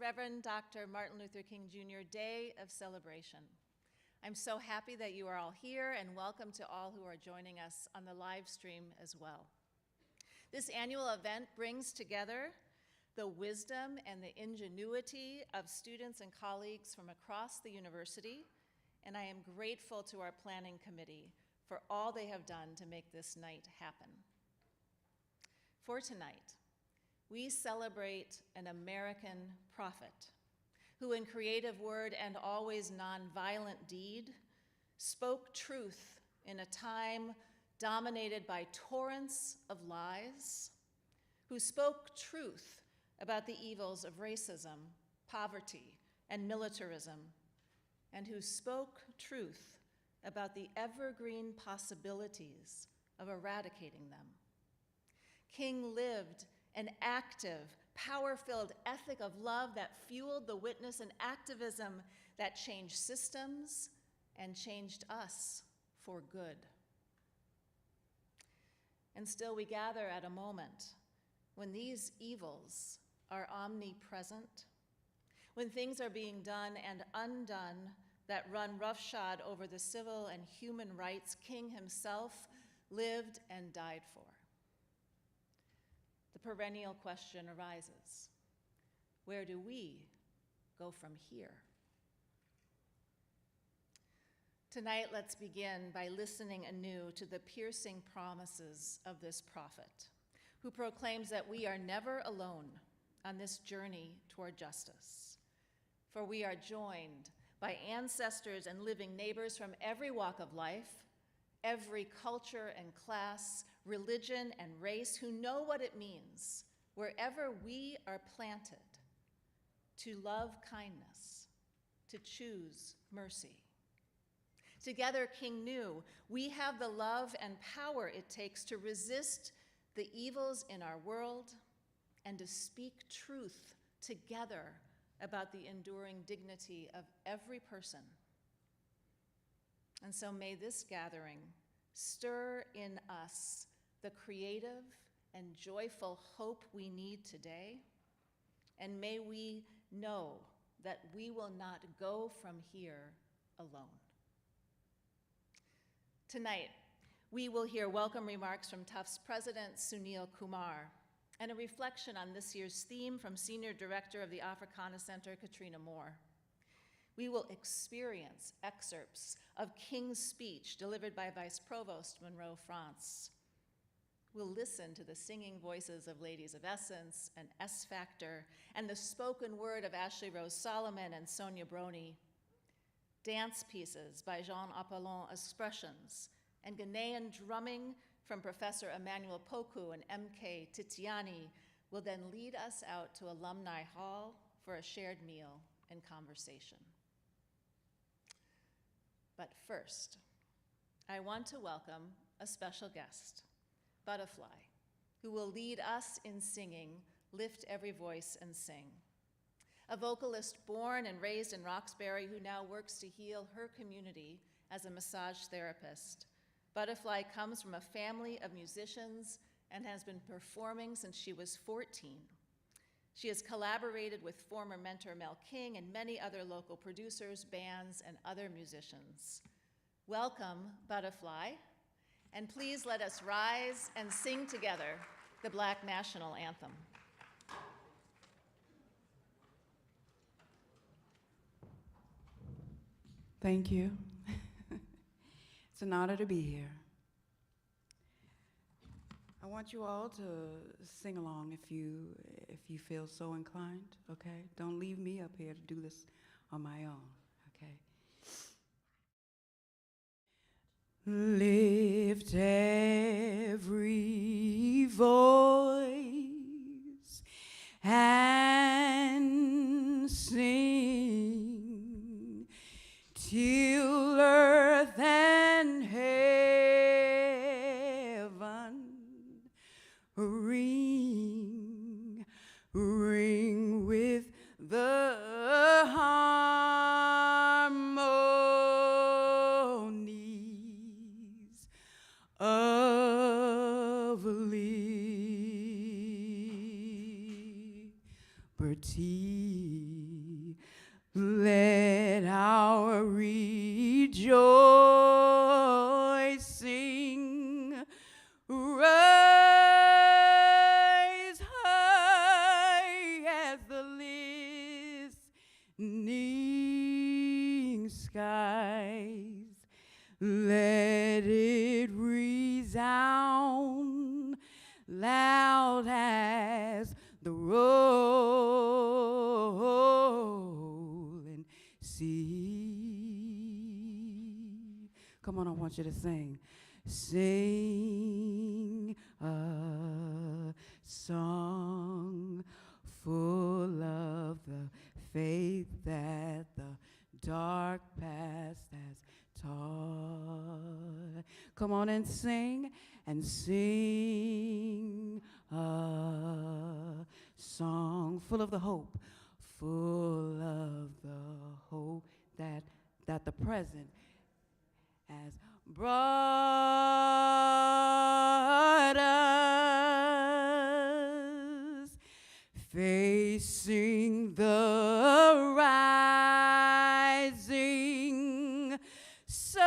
Reverend Dr. Martin Luther King Jr. Day of Celebration. I'm so happy that you are all here, and welcome to all who are joining us on the live stream as well. This annual event brings together the wisdom and the ingenuity of students and colleagues from across the university, and I am grateful to our planning committee for all they have done to make this night happen. For tonight, we celebrate an American prophet who, in creative word and always nonviolent deed, spoke truth in a time dominated by torrents of lies, who spoke truth about the evils of racism, poverty, and militarism, and who spoke truth about the evergreen possibilities of eradicating them. King lived an active, power-filled ethic of love that fueled the witness and activism that changed systems and changed us for good. And still we gather at a moment when these evils are omnipresent, when things are being done and undone that run roughshod over the civil and human rights King himself lived and died for. The perennial question arises: where do we go from here? Tonight, let's begin by listening anew to the piercing promises of this prophet, who proclaims that we are never alone on this journey toward justice. For we are joined by ancestors and living neighbors from every walk of life, every culture and class, religion and race, who know what it means, wherever we are planted, to love kindness, to choose mercy. Together, King knew we have the love and power it takes to resist the evils in our world and to speak truth together about the enduring dignity of every person. And so may this gathering stir in us the creative and joyful hope we need today, and may we know that we will not go from here alone. Tonight, we will hear welcome remarks from Tufts President Sunil Kumar and a reflection on this year's theme from Senior Director of the Africana Center, Katrina Moore. We will experience excerpts of King's speech delivered by Vice Provost Monroe France. We'll listen to the singing voices of Ladies of Essence and S Factor and the spoken word of Ashley Rose Solomon and Sonia Brony. Dance pieces by Jean Apollon Expressions and Ghanaian drumming from Professor Emmanuel Poku and M.K. Titiani will then lead us out to Alumni Hall for a shared meal and conversation. But first, I want to welcome a special guest, Butterfly, who will lead us in singing Lift Every Voice and Sing. A vocalist born and raised in Roxbury who now works to heal her community as a massage therapist. Butterfly comes from a family of musicians and has been performing since she was 14. She has collaborated with former mentor Mel King and many other local producers, bands, and other musicians. Welcome, Butterfly, and please let us rise and sing together the Black National Anthem. Thank you. It's an honor to be here. I want you all to sing along if you feel so inclined, okay? Don't leave me up here to do this on my own, okay? Lift every voice and sing till earth and heaven ring, ring with the harmonies of liberty. our rejoicing. Rise high as the listening skies. Let it resound loud as the rolling sea. Come on, I want you to sing. Sing a song full of the faith that the dark past has taught. Come on and sing a song full of the hope, full of the hope that the present has brought us, facing the rising sun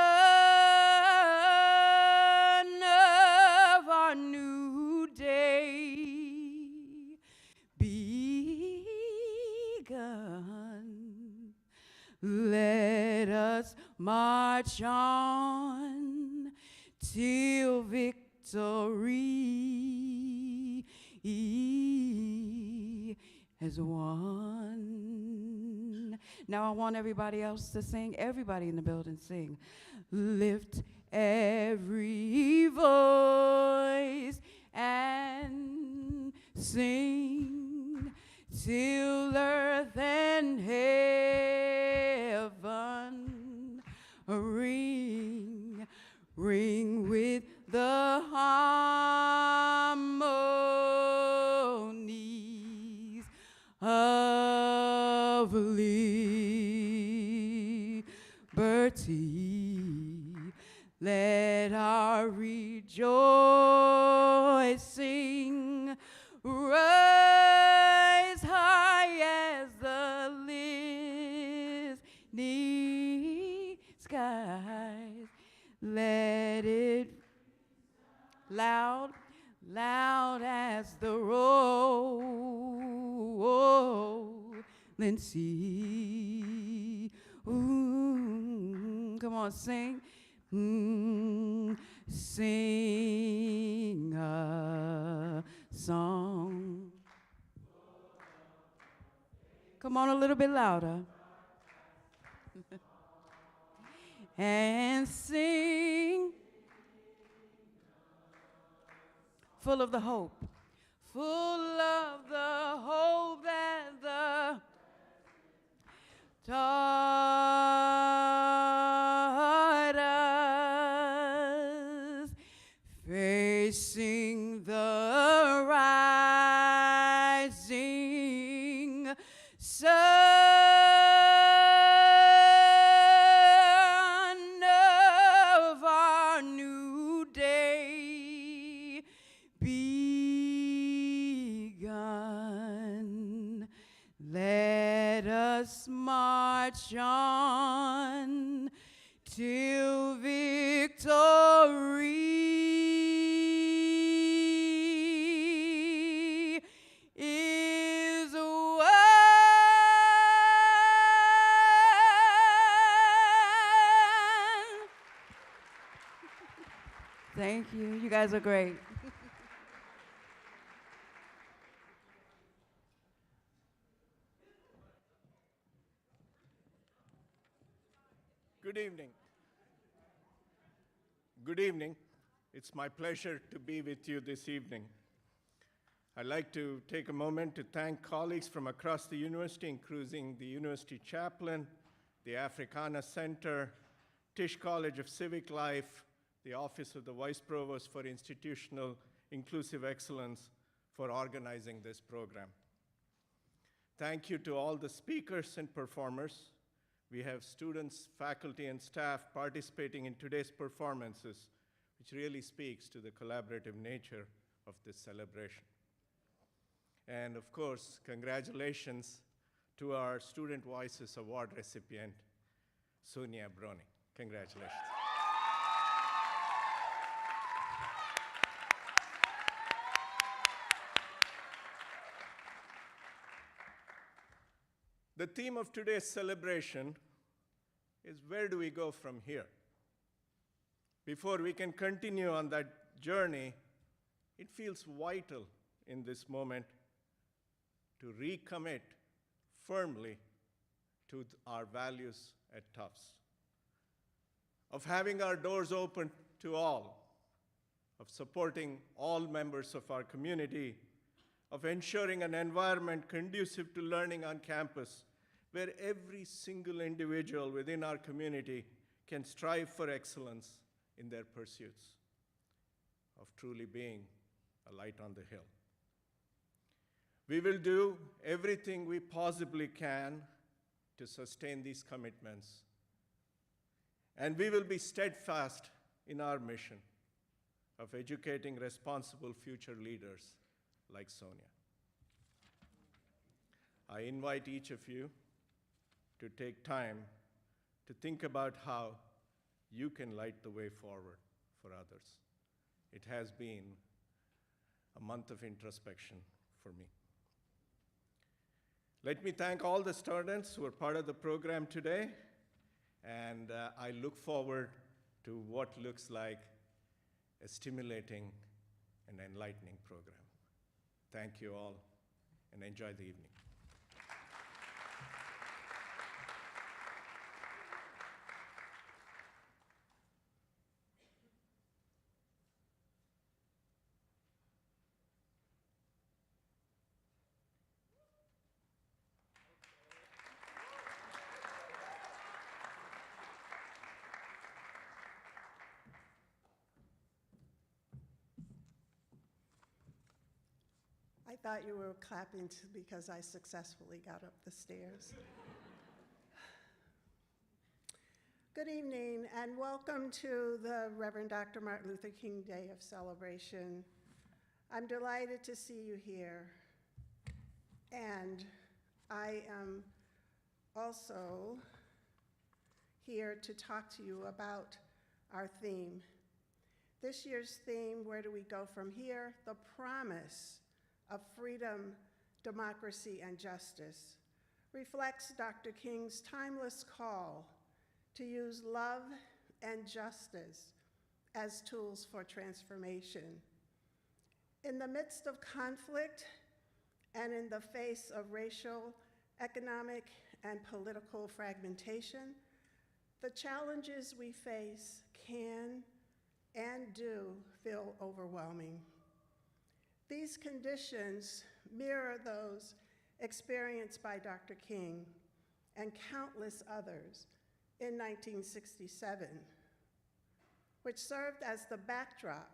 of our new day begun. Let us march on till victory has won. Now I want everybody else to sing. Everybody in the building sing. Lift every voice and sing till earth and heaven ring, ring with the harmonies of liberty. Let our rejoicing rise high as the listening skies. Let it loud, loud as the rolling sea. Ooh, come on, sing. Sing a song. Come on, a little bit louder. And sing full of the hope, full of the hope that the taught us, facing the rising sun of our new day begun. Let us march on till victory is won. Thank you. You guys are great. Good evening. Good evening. It's my pleasure to be with you this evening. I'd like to take a moment to thank colleagues from across the university, including the University Chaplain, the Africana Center, Tisch College of Civic Life, the Office of the Vice Provost for Institutional Inclusive Excellence for organizing this program. Thank you to all the speakers and performers. We have students, faculty, and staff participating in today's performances, which really speaks to the collaborative nature of this celebration. And of course, congratulations to our Student Voices Award recipient, Sonia Brony. Congratulations. The theme of today's celebration is where do we go from here? Before we can continue on that journey, it feels vital in this moment to recommit firmly to our values at Tufts, of having our doors open to all, of supporting all members of our community, of ensuring an environment conducive to learning on campus, where every single individual within our community can strive for excellence in their pursuits, of truly being a light on the hill. We will do everything we possibly can to sustain these commitments, and we will be steadfast in our mission of educating responsible future leaders like Sonia. I invite each of you to take time to think about how you can light the way forward for others. It has been a month of introspection for me. Let me thank all the students who are part of the program today, and I look forward to what looks like a stimulating and enlightening program. Thank you all, and enjoy the evening. I thought you were clapping because I successfully got up the stairs. Good evening, and welcome to the Reverend Dr. Martin Luther King Day of Celebration. I'm delighted to see you here, and I am also here to talk to you about our theme. This year's theme, Where Do We Go From Here? The promise of freedom, democracy, and justice, reflects Dr. King's timeless call to use love and justice as tools for transformation. In the midst of conflict and in the face of racial, economic, and political fragmentation, the challenges we face can and do feel overwhelming. These conditions mirror those experienced by Dr. King and countless others in 1967, which served as the backdrop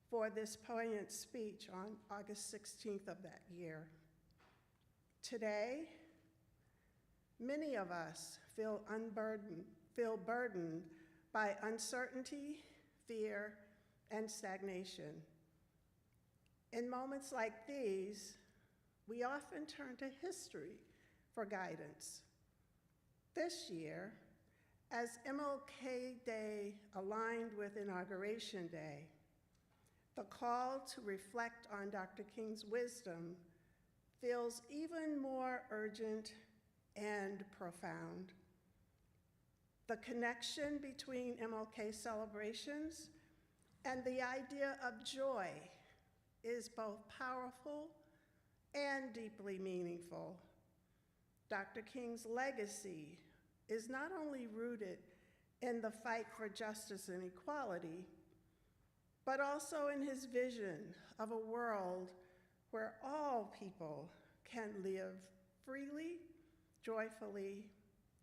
for this poignant speech on August 16th of that year. Today, many of us feel burdened by uncertainty, fear, and stagnation. In moments like these, we often turn to history for guidance. This year, as MLK Day aligned with Inauguration Day, the call to reflect on Dr. King's wisdom feels even more urgent and profound. The connection between MLK celebrations and the idea of joy is both powerful and deeply meaningful. Dr. King's legacy is not only rooted in the fight for justice and equality, but also in his vision of a world where all people can live freely, joyfully,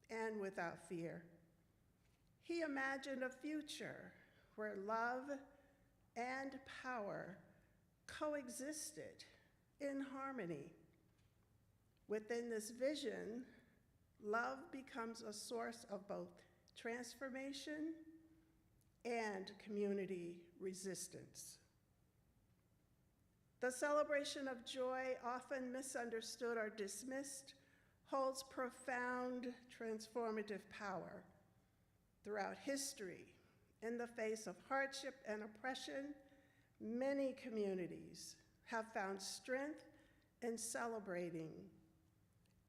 and without fear. He imagined a future where love and power coexisted in harmony. Within this vision, love becomes a source of both transformation and community resistance. The celebration of joy, often misunderstood or dismissed, holds profound transformative power. Throughout history, in the face of hardship and oppression, many communities have found strength in celebrating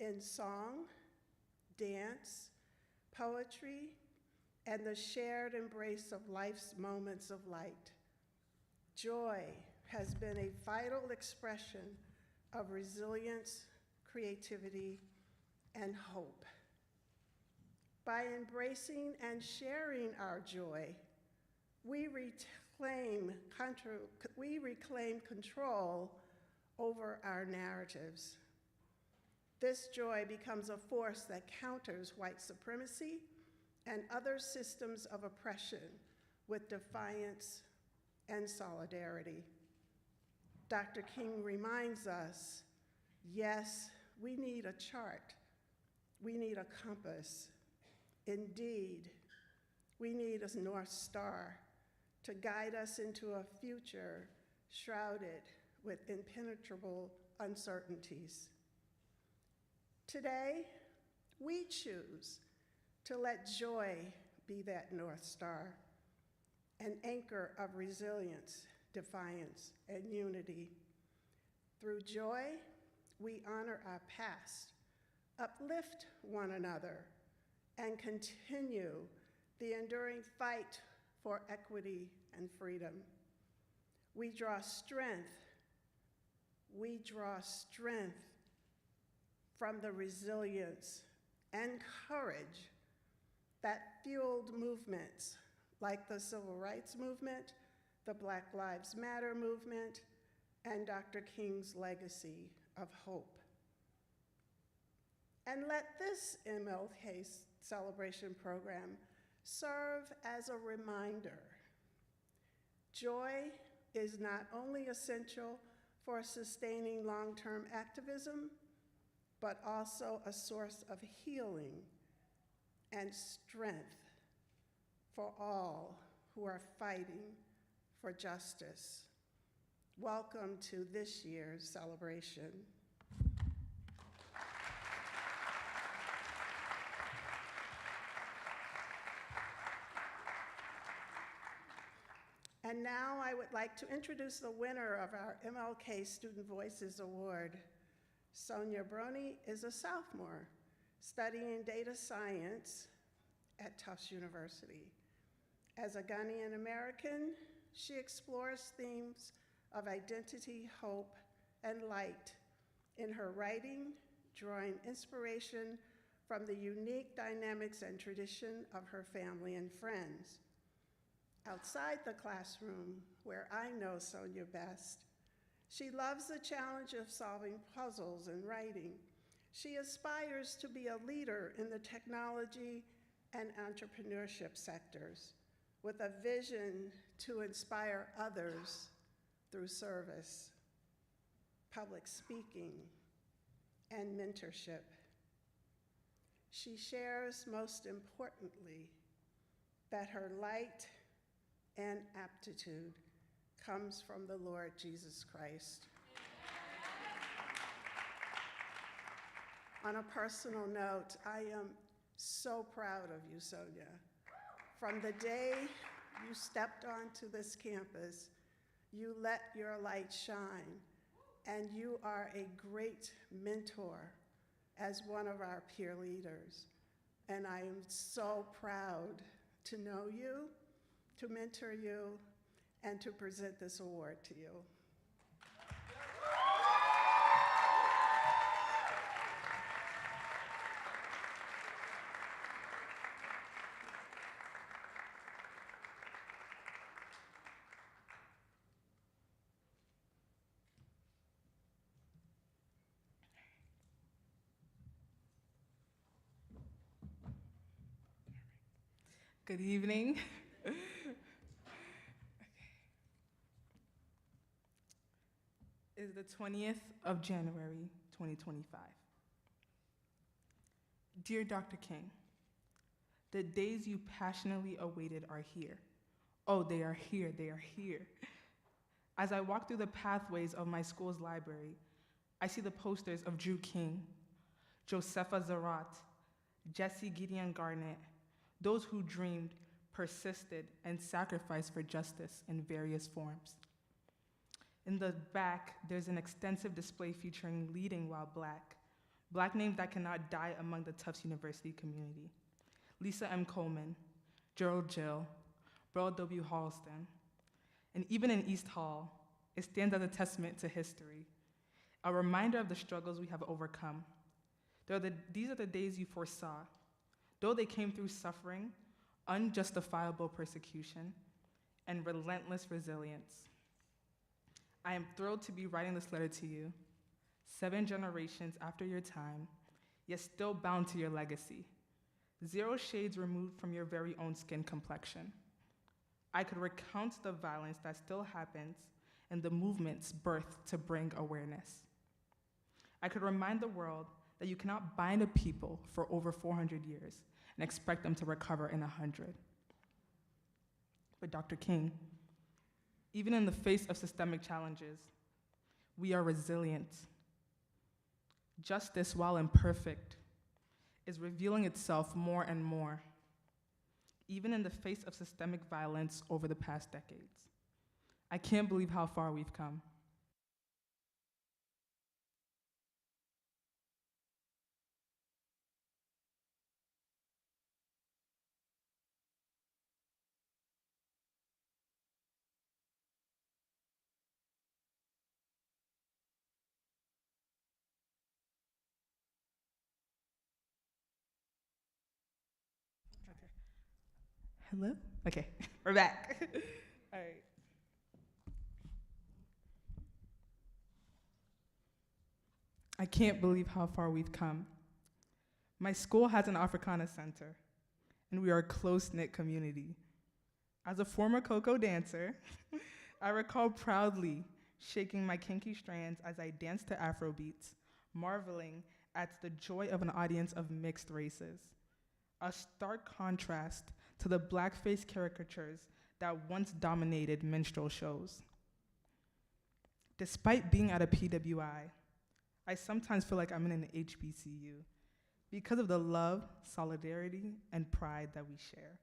in song, dance, poetry, and the shared embrace of life's moments of light. Joy has been a vital expression of resilience, creativity, and hope. By embracing and sharing our joy, we reclaim control over our narratives. This joy becomes a force that counters white supremacy and other systems of oppression with defiance and solidarity. Dr. King reminds us, yes, we need a chart. We need a compass. Indeed, we need a North Star to guide us into a future shrouded with impenetrable uncertainties. Today, we choose to let joy be that North Star, an anchor of resilience, defiance, and unity. Through joy, we honor our past, uplift one another, and continue the enduring fight for equity and freedom. We draw strength from the resilience and courage that fueled movements like the Civil Rights Movement, the Black Lives Matter movement, and Dr. King's legacy of hope. And let this MLK celebration program serve as a reminder. Joy is not only essential for sustaining long-term activism, but also a source of healing and strength for all who are fighting for justice. Welcome to this year's celebration. And now I would like to introduce the winner of our MLK Student Voices Award. Sonia Brony is a sophomore studying data science at Tufts University. As a Ghanaian American, she explores themes of identity, hope, and light in her writing, drawing inspiration from the unique dynamics and tradition of her family and friends. Outside the classroom, where I know Sonia best, she loves the challenge of solving puzzles and writing. She aspires to be a leader in the technology and entrepreneurship sectors with a vision to inspire others through service, public speaking, and mentorship. She shares, most importantly, that her light and aptitude comes from the Lord Jesus Christ. On a personal note, I am so proud of you, Sonia. From the day you stepped onto this campus, you let your light shine, and you are a great mentor as one of our peer leaders. And I am so proud to know you, to mentor you, and to present this award to you. Good evening. It is the 20th of January, 2025. Dear Dr. King, the days you passionately awaited are here. Oh, they are here, they are here. As I walk through the pathways of my school's library, I see the posters of Drew King, Josepha Zarat, Jesse Gideon Garnett, those who dreamed, persisted, and sacrificed for justice in various forms. In the back, there's an extensive display featuring Leading While Black names that cannot die among the Tufts University community. Lisa M. Coleman, Gerald Jill, Burl W. Halston, and even in East Hall, it stands as a testament to history, a reminder of the struggles we have overcome. These are the days you foresaw. Though they came through suffering, unjustifiable persecution, and relentless resilience. I am thrilled to be writing this letter to you, 7 generations after your time, yet still bound to your legacy, 0 shades removed from your very own skin complexion. I could recount the violence that still happens and the movements birthed to bring awareness. I could remind the world that you cannot bind a people for over 400 years and expect them to recover in 100. But Dr. King, even in the face of systemic challenges, we are resilient. Justice, while imperfect, is revealing itself more and more, even in the face of systemic violence over the past decades. I can't believe how far we've come. Hello? Okay, we're back. All right. I can't believe how far we've come. My school has an Africana center, and we are a close-knit community. As a former Coco dancer, I recall proudly shaking my kinky strands as I danced to Afro beats, marveling at the joy of an audience of mixed races. A stark contrast to the blackface caricatures that once dominated minstrel shows. Despite being at a PWI, I sometimes feel like I'm in an HBCU because of the love, solidarity, and pride that we share.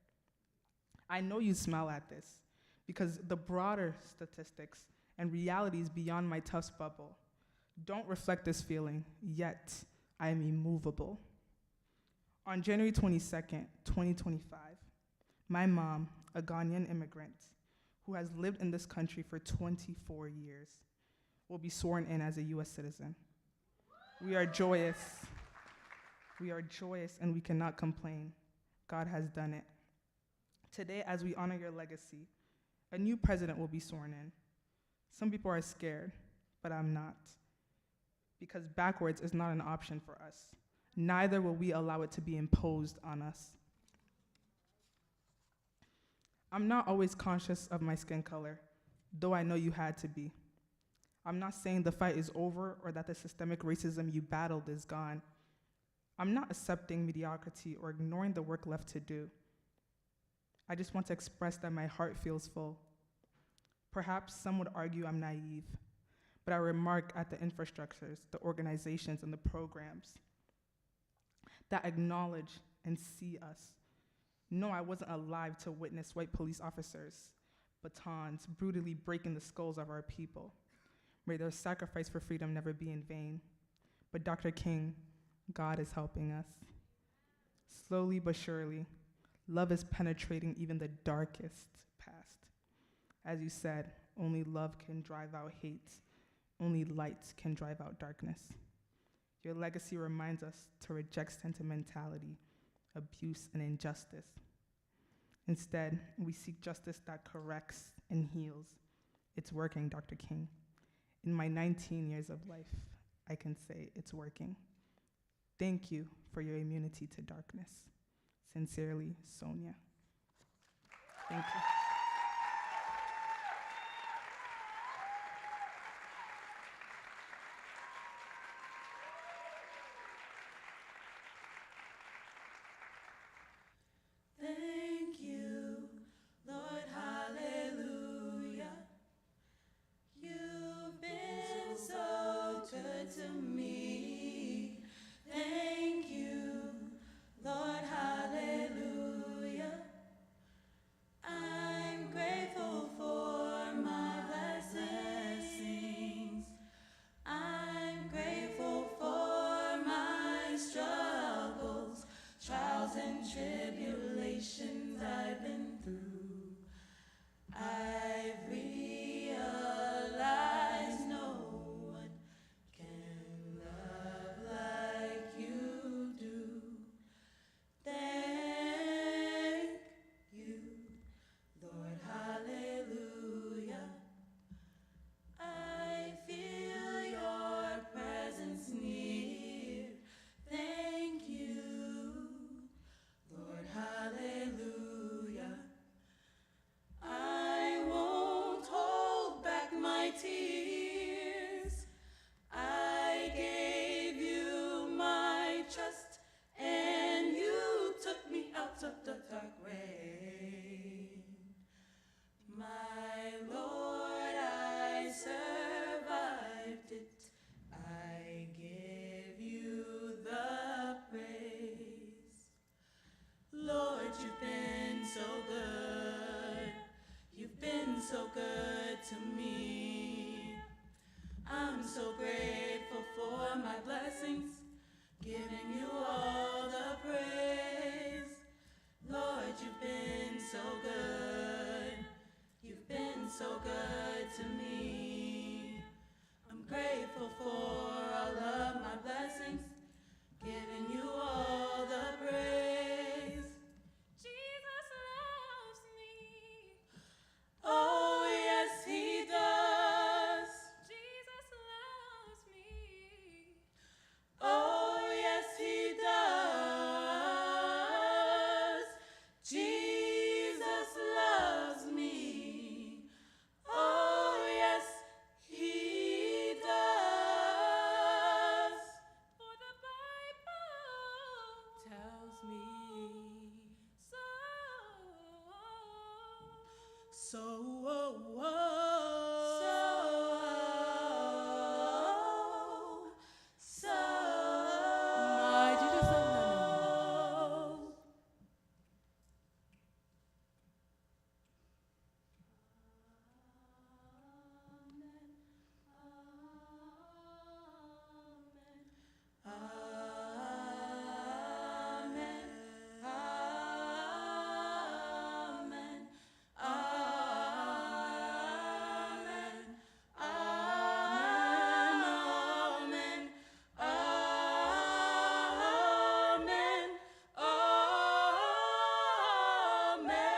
I know you smile at this because the broader statistics and realities beyond my Tufts bubble don't reflect this feeling, yet I am immovable. On January 22nd, 2025, my mom, a Ghanaian immigrant who has lived in this country for 24 years, will be sworn in as a US citizen. We are joyous. We are joyous and we cannot complain. God has done it. Today, as we honor your legacy, a new president will be sworn in. Some people are scared, but I'm not. Because backwards is not an option for us. Neither will we allow it to be imposed on us. I'm not always conscious of my skin color, though I know you had to be. I'm not saying the fight is over or that the systemic racism you battled is gone. I'm not accepting mediocrity or ignoring the work left to do. I just want to express that my heart feels full. Perhaps some would argue I'm naive, but I remark at the infrastructures, the organizations, and the programs that acknowledge and see us. No, I wasn't alive to witness white police officers, batons, brutally breaking the skulls of our people. May their sacrifice for freedom never be in vain. But Dr. King, God is helping us. Slowly but surely, love is penetrating even the darkest past. As you said, only love can drive out hate. Only light can drive out darkness. Your legacy reminds us to reject sentimentality, abuse, and injustice. Instead, we seek justice that corrects and heals. It's working, Dr. King. In my 19 years of life, I can say it's working. Thank you for your immunity to darkness. Sincerely, Sonia. Thank you. Thank you, Lord, hallelujah. You've been so good to me. Thank you, Lord, hallelujah. so good to me. I'm so grateful for my blessings, giving you all the praise. Lord, you've been so good. You've been so good to me. I'm grateful for all of my blessings, giving you all the praise. Jesus loves me. Oh, yes, he does. Jesus loves me. Oh, yes, he does. Jesus loves me. Oh, yes, he does. For the Bible tells me so. So, my Jesus loves. Amen. Amen. Amen. Amen. Amen. Amen.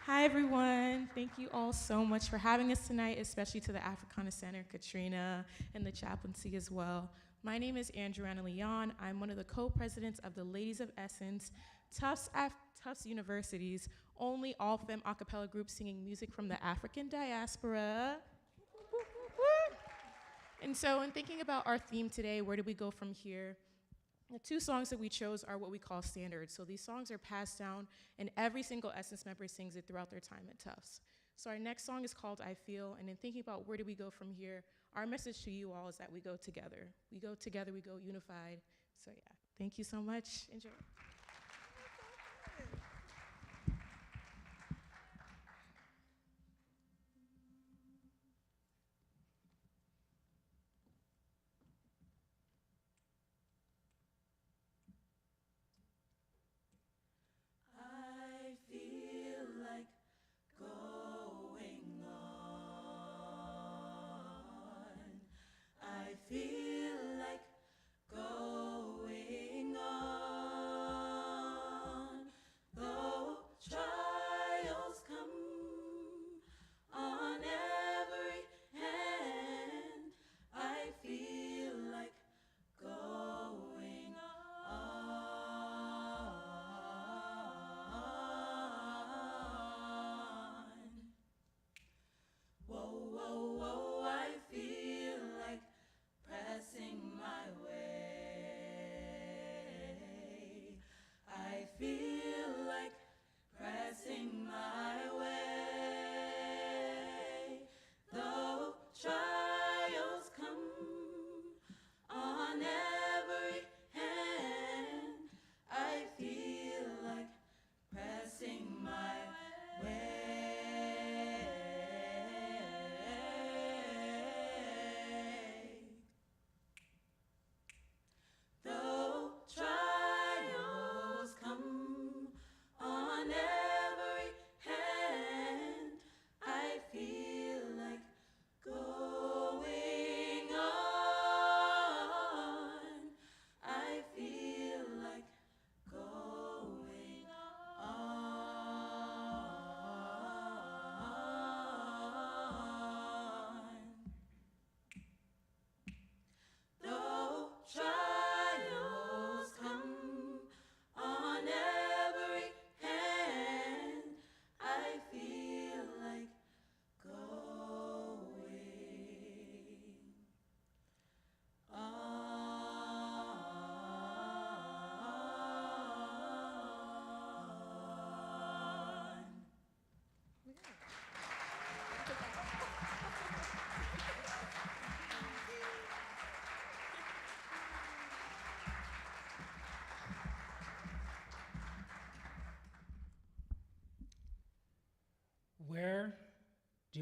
Hi, everyone. Thank you all so much for having us tonight, especially to the Africana Center, Katrina, and the chaplaincy as well. My name is Andreana Leon. I'm one of the co-presidents of the Ladies of Essence, Tufts University's only all-femme a cappella group singing music from the African diaspora. And so in thinking about our theme today, where do we go from here? The two songs that we chose are what we call standards. So these songs are passed down, and every single Essence member sings it throughout their time at Tufts. So our next song is called I Feel, and in thinking about where do we go from here, our message to you all is that we go together. We go together, we go unified. So yeah, thank you so much. Enjoy. I feel like going on. I feel like going on.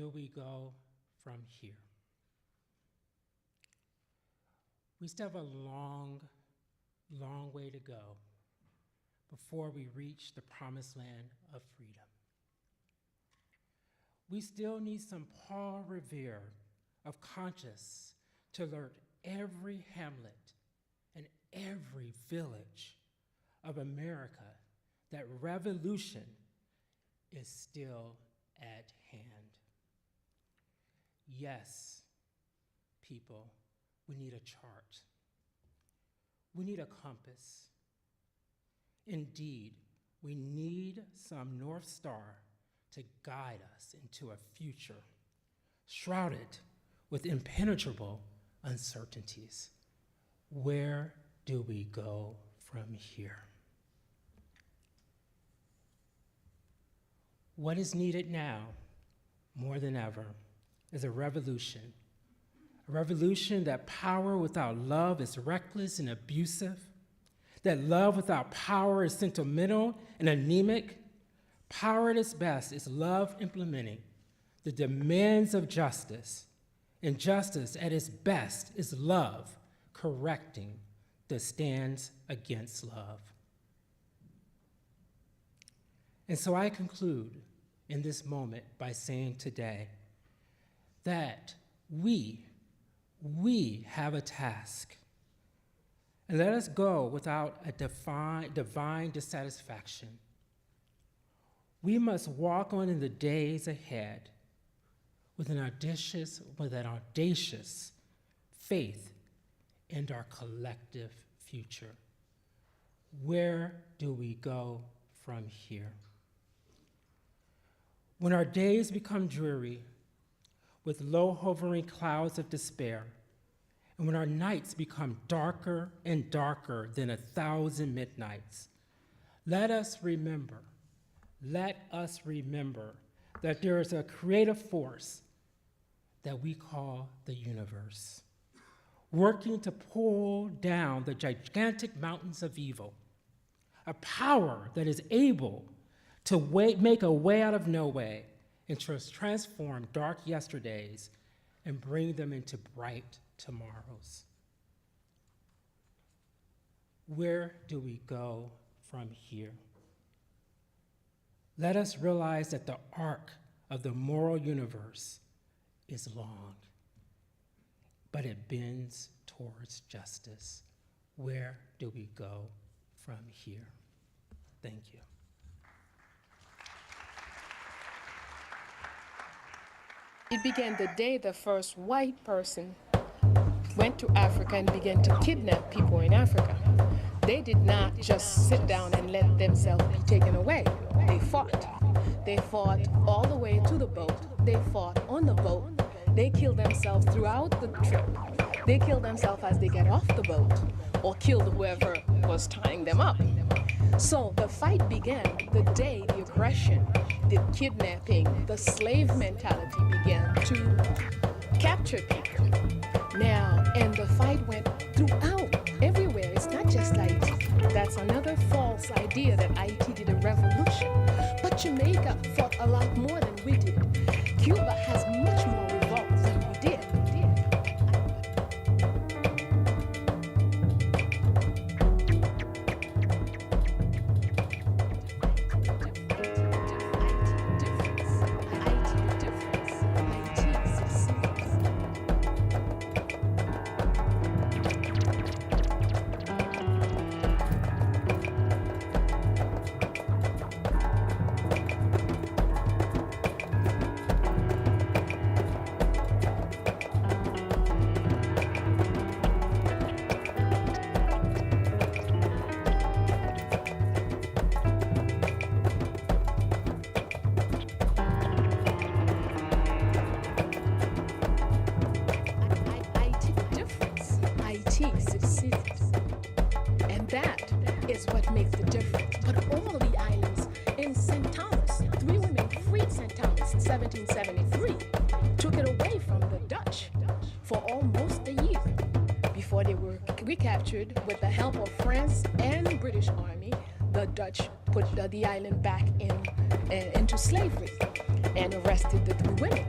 do we go from here? We still have a long, long way to go before we reach the promised land of freedom. We still need some Paul Revere of conscience to alert every hamlet and every village of America that revolution is still at hand. Yes, people, we need a chart. We need a compass. Indeed, we need some North Star to guide us into a future shrouded with impenetrable uncertainties. Where do we go from here? What is needed now, more than ever, is a revolution that power without love is reckless and abusive, that love without power is sentimental and anemic. Power at its best is love implementing the demands of justice, and justice at its best is love correcting the stands against love. And so I conclude in this moment by saying today that we have a task. And let us go without a divine dissatisfaction. We must walk on in the days ahead with an audacious faith in our collective future. Where do we go from here? When our days become dreary with low hovering clouds of despair, and when our nights become darker and darker than 1,000 midnights, let us remember that there is a creative force that we call the universe, working to pull down the gigantic mountains of evil, a power that is able to make a way out of no way and transform dark yesterdays and bring them into bright tomorrows. Where do we go from here? Let us realize that the arc of the moral universe is long, but it bends towards justice. Where do we go from here? Thank you. It began the day the first white person went to Africa and began to kidnap people in Africa. They did not just sit down and let themselves be taken away. They fought. They fought all the way to the boat. They fought on the boat. They killed themselves throughout the trip. They killed themselves as they get off the boat or killed whoever was tying them up. So the fight began the day the aggression, the kidnapping, the slave mentality began to capture people. Now, and the fight went throughout, everywhere. It's not just IT. That's another false idea that IT did a revolution. But Jamaica fought a lot more than we did. Cuba has much more revolts than we did. With the help of France and British Army, the Dutch put the island back into slavery. and arrested the 3 women.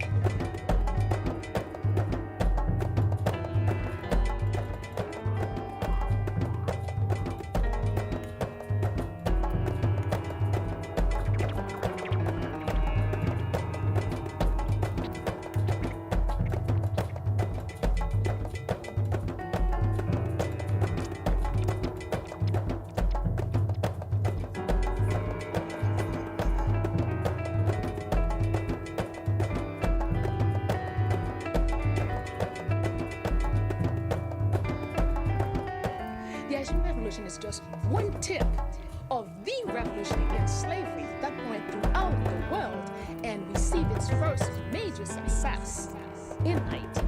The Haitian Revolution is just one tip of the revolution against slavery that went throughout the world and received its first major success in Haiti.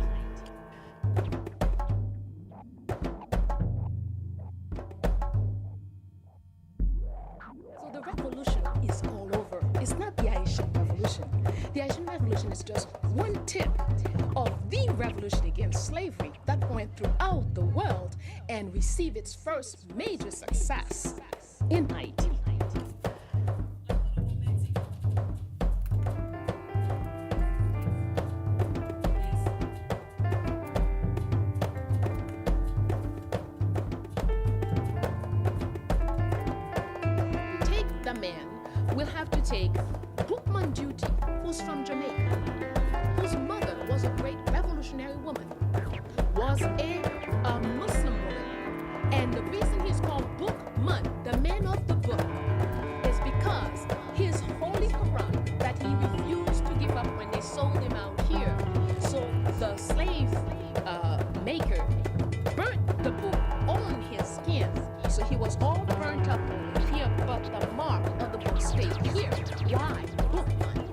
So the revolution is all over. It's not the Haitian Revolution. The Haitian Revolution is just one tip of the revolution against slavery that went throughout the world and received its first major success in Haiti. To take the man, we'll have to take Bookman Duty, who's from Jamaica, whose mother was a great revolutionary woman, was a Muslim woman. And the reason he's called Bookman, the man of the book, is because his holy Quran that he refused to give up when they sold him out here. So the slave maker burnt the book on his skin. So he was all burnt up here, but the mark of the book stayed here. Why? Bookman.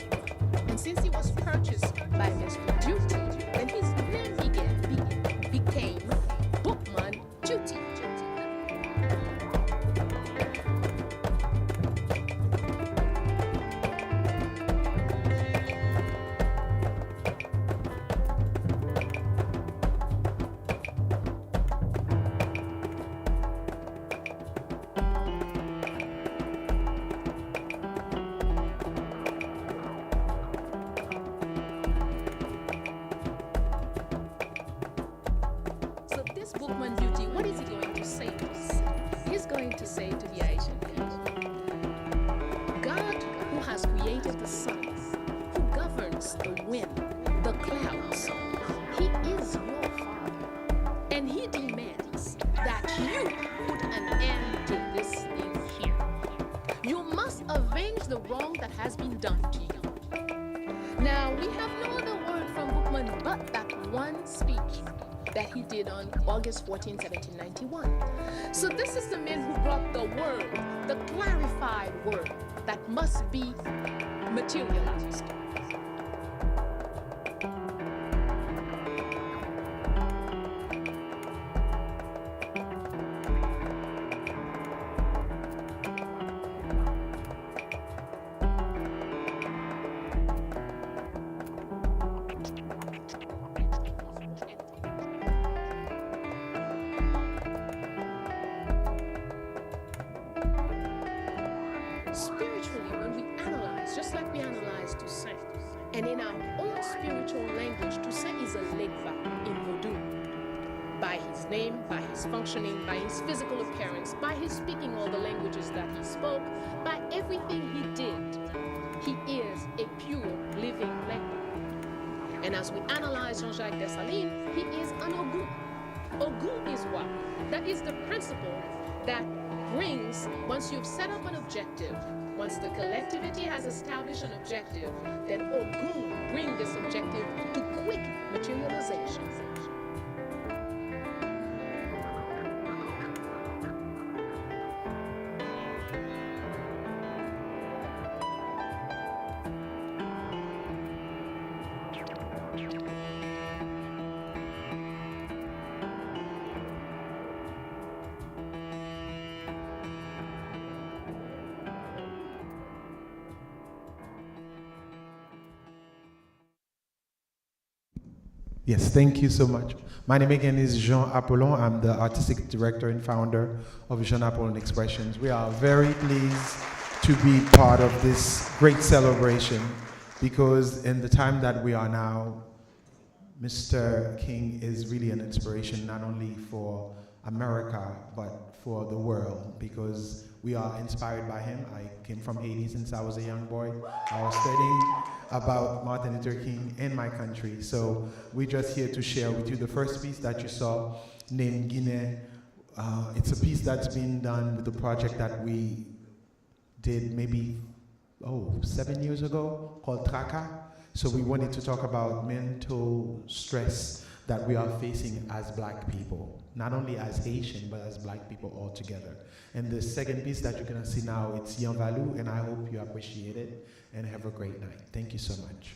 And since he was purchased by Mr. Duty, then his name became Bookman Duty. So this Bookman Duty, what is he going to say to us? He's going to say to the Haitian people, God who has created the sun, who governs the wind, the clouds, he is your father. And he demands that you put an end to this thing here. You must avenge the wrong that has been done to you. Now, we have no other word from Bookman but that one speech that he did on August 14, 1791. So this is the man who brought the word, the clarified word that must be materialized. Spiritually, when we analyze, just like we analyze Toussaint, and in our own spiritual language, Toussaint is a legva in Vodou. By his name, by his functioning, by his physical appearance, by his speaking all the languages that he spoke, by everything he did, he is a pure living legva. And as we analyze Jean-Jacques Dessalines, he is an Ogun. Ogun is what? That is the principle that brings, once you've set up an objective, once the collectivity has established an objective, then Ogun bring this objective to quick materialization. Yes, thank you so much. My name again is Jean Apollon. I'm the artistic director and founder of Jean Apollon Expressions. We are very pleased to be part of this great celebration because in the time that we are now, Mr. King is really an inspiration not only for America, but for the world, because we are inspired by him. I came from Haiti since I was a young boy. I was studying about Martin Luther King in my country. So we're just here to share with you the first piece that you saw, named Guinea. It's a piece that's been done with the project that we did maybe 7 years ago, called Traka. So we wanted to talk about mental stress that we are facing as Black people, not only as Haitian, but as Black people all together. And the second piece that you're gonna see now, it's Yan Valou, and I hope you appreciate it, and have a great night. Thank you so much.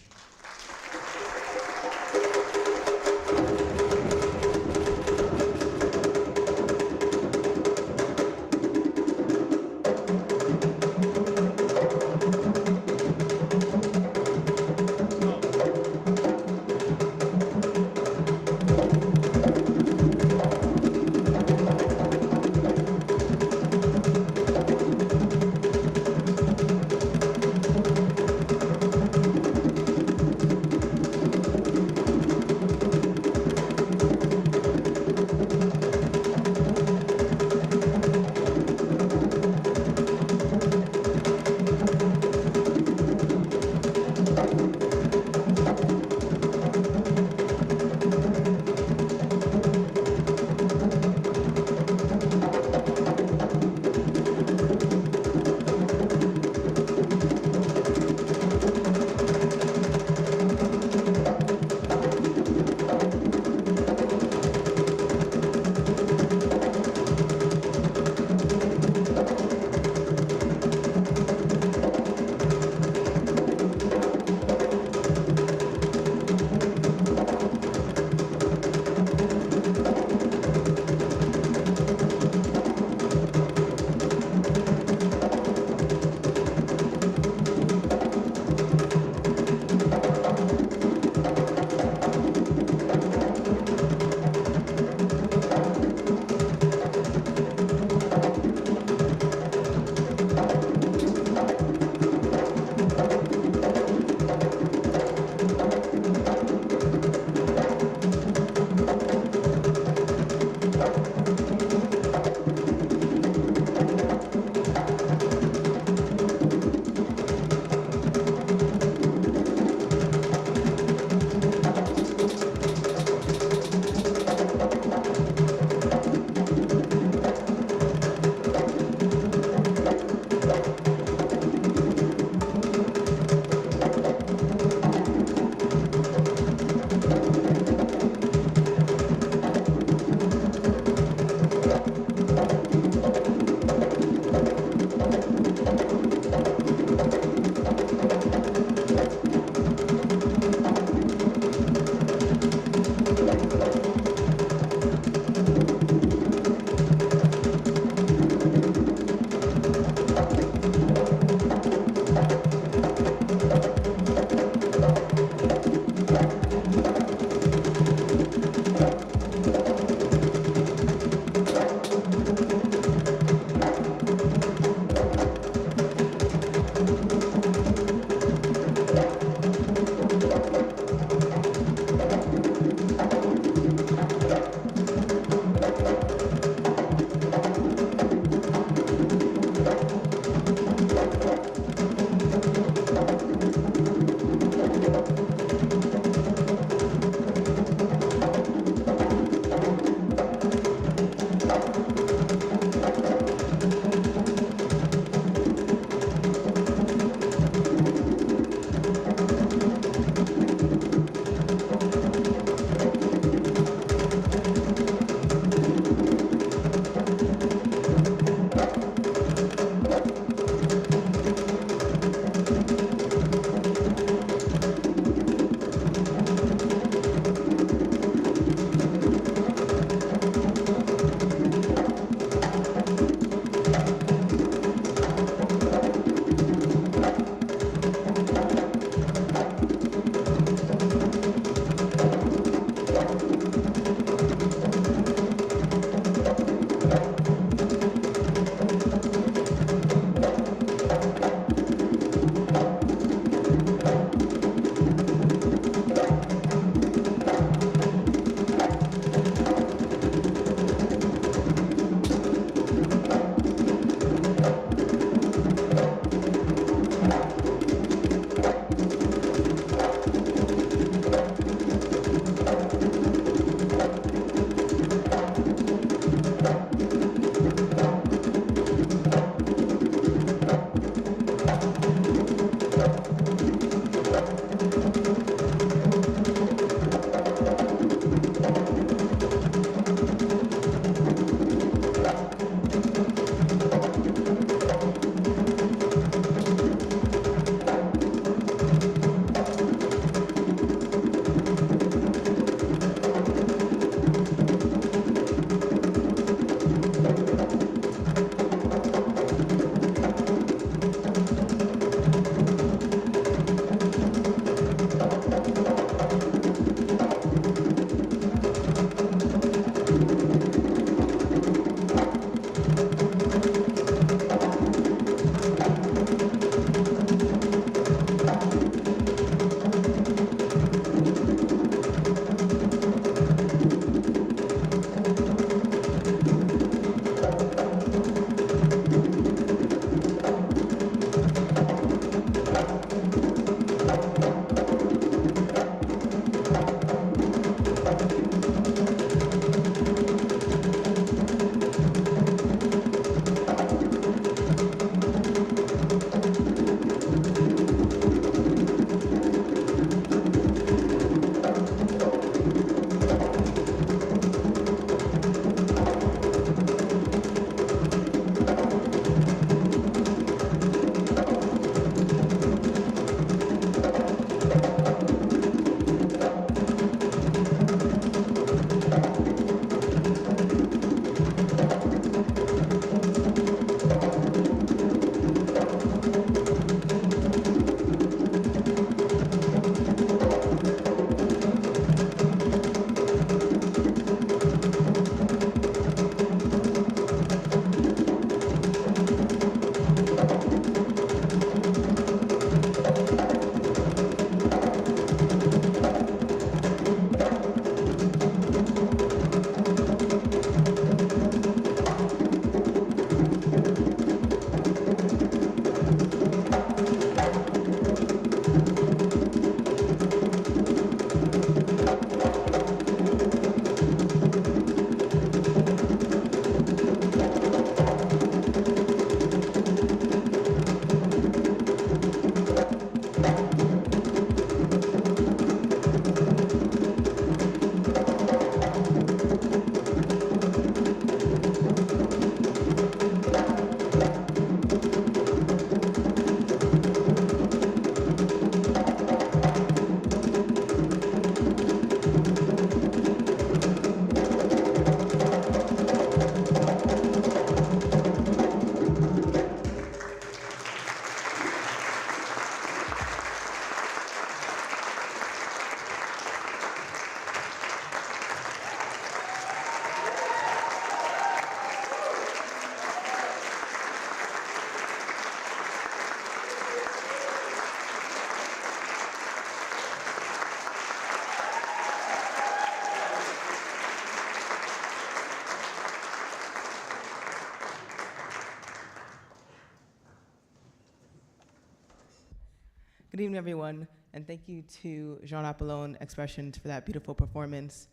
Good evening, everyone, and thank you to Jean Apollon Expressions for that beautiful performance.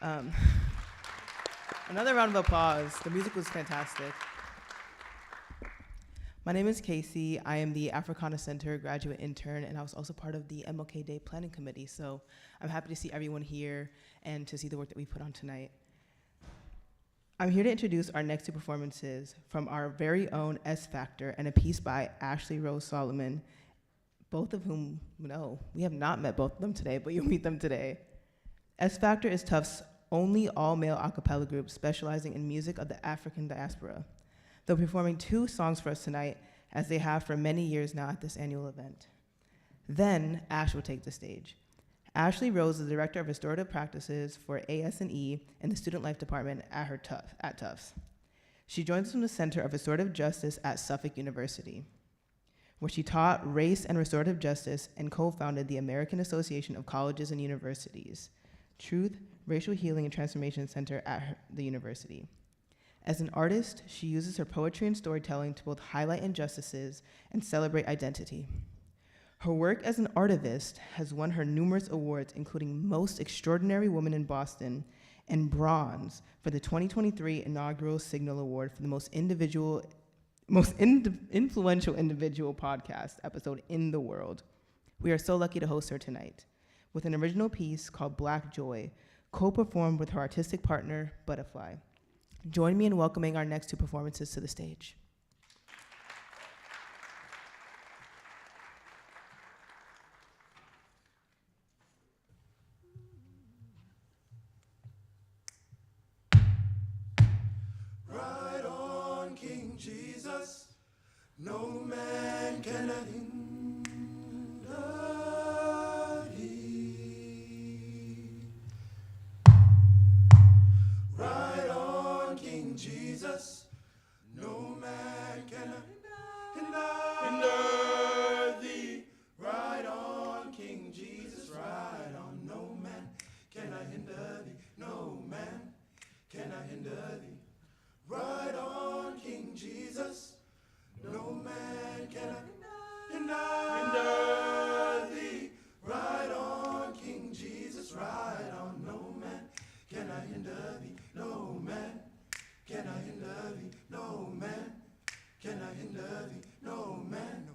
Another round of applause. The music was fantastic. My name is Casey. I am the Africana Center graduate intern, and I was also part of the MLK Day Planning Committee, so I'm happy to see everyone here and to see the work that we put on tonight. I'm here to introduce our next two performances from our very own S Factor and a piece by Ashley Rose Solomon, both of whom, no, we have not met both of them today, but you'll meet them today. S Factor is Tufts' only all-male a cappella group specializing in music of the African diaspora. They'll be performing 2 songs for us tonight, as they have for many years now at this annual event. Then, Ash will take the stage. Ashley Rose is the Director of Restorative Practices for AS&E in the Student Life Department at Tufts. She joins us from the Center of Restorative Justice at Suffolk University, where she taught race and restorative justice and co-founded the American Association of Colleges and Universities, Truth, Racial Healing and Transformation Center at the university. As an artist, she uses her poetry and storytelling to both highlight injustices and celebrate identity. Her work as an artivist has won her numerous awards, including Most Extraordinary Woman in Boston and Bronze for the 2023 inaugural Signal Award for the most influential individual podcast episode in the world. We are so lucky to host her tonight with an original piece called Black Joy, co-performed with her artistic partner, Butterfly. Join me in welcoming our next 2 performances to the stage. Ride on, King Jesus, no man can hinder thee. Ride on, King Jesus, no man can hinder thee. Ride on, King Jesus, ride on, no man can hinder thee, no man can hinder thee. Ride on, King Jesus, no man can hinder thee. Ride on, King Jesus, ride on, no man can hinder thee, no man can hinder thee, no man can hinder thee, no man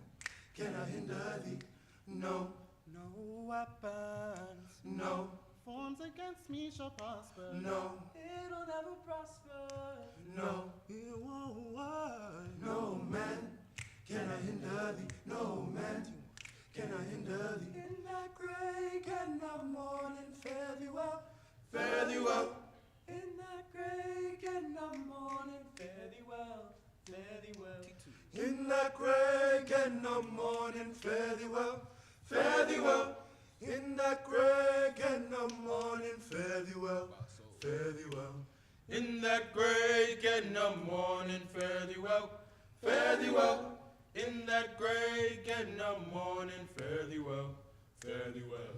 can hinder thee, no. No weapons, no forms against me shall prosper. No, it'll never prosper. No, it won't work. No man can hinder thee, no man can hinder thee. In that great and of morning, fare thee well. Fare thee well. In that great and of morning, fare thee well. Fare thee well. In that great and of morning, fare thee well. Fare thee well. In that great and of morning, fare thee well. Fare thee well. In that great and of morning, fare thee well. Fare thee well. In that great and of morning, fare thee well. Fare thee well.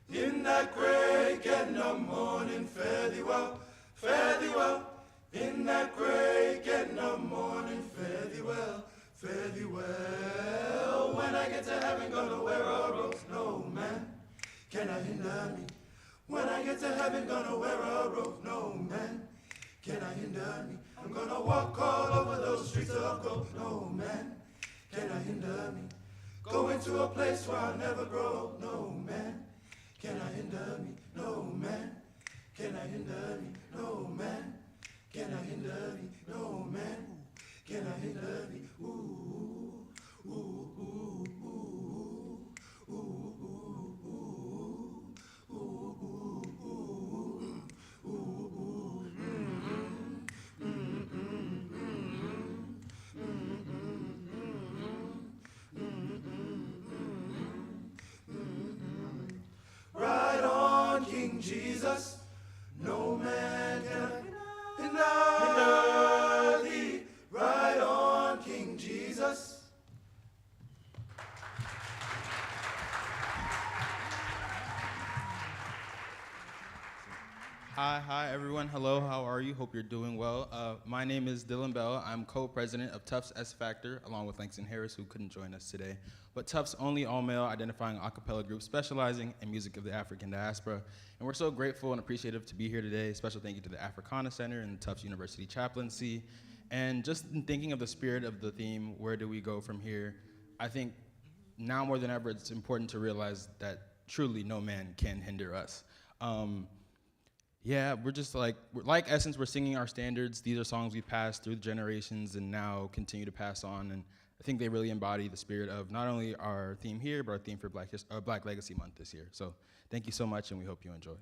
In that great and of morning, fare thee well. Fare thee well. In that great and of morning, fare thee well. Fare thee well. When I get to heaven, gonna wear a rose. No man can hinder me. When I get to heaven, gonna wear a robe. No man can hinder me. I'm gonna walk all over those streets of gold. No man can hinder me. Go into a place where I'll never grow old. No man can hinder me. No man can hinder me. No man can hinder me. No man can hinder me. Ooh, ooh, ooh, ooh, ooh, ooh. Ride on, King Jesus, no man can hinder thee. Ride on, King Jesus. Hi, everyone. Hello, how are you? Hope you're doing well. My name is Dylan Bell. I'm co-president of Tufts S Factor, along with Langston Harris, who couldn't join us today. But Tufts' only all-male identifying a cappella group specializing in music of the African diaspora. And we're so grateful and appreciative to be here today. Special thank you to the Africana Center and the Tufts University Chaplaincy. And just in thinking of the spirit of the theme, where do we go from here? I think now more than ever, it's important to realize that truly no man can hinder us. Yeah, we're just like Essence, we're singing our standards. These are songs we passed through the generations and now continue to pass on. And I think they really embody the spirit of not only our theme here, but our theme for Black Legacy Month this year. So thank you so much, and we hope you enjoy.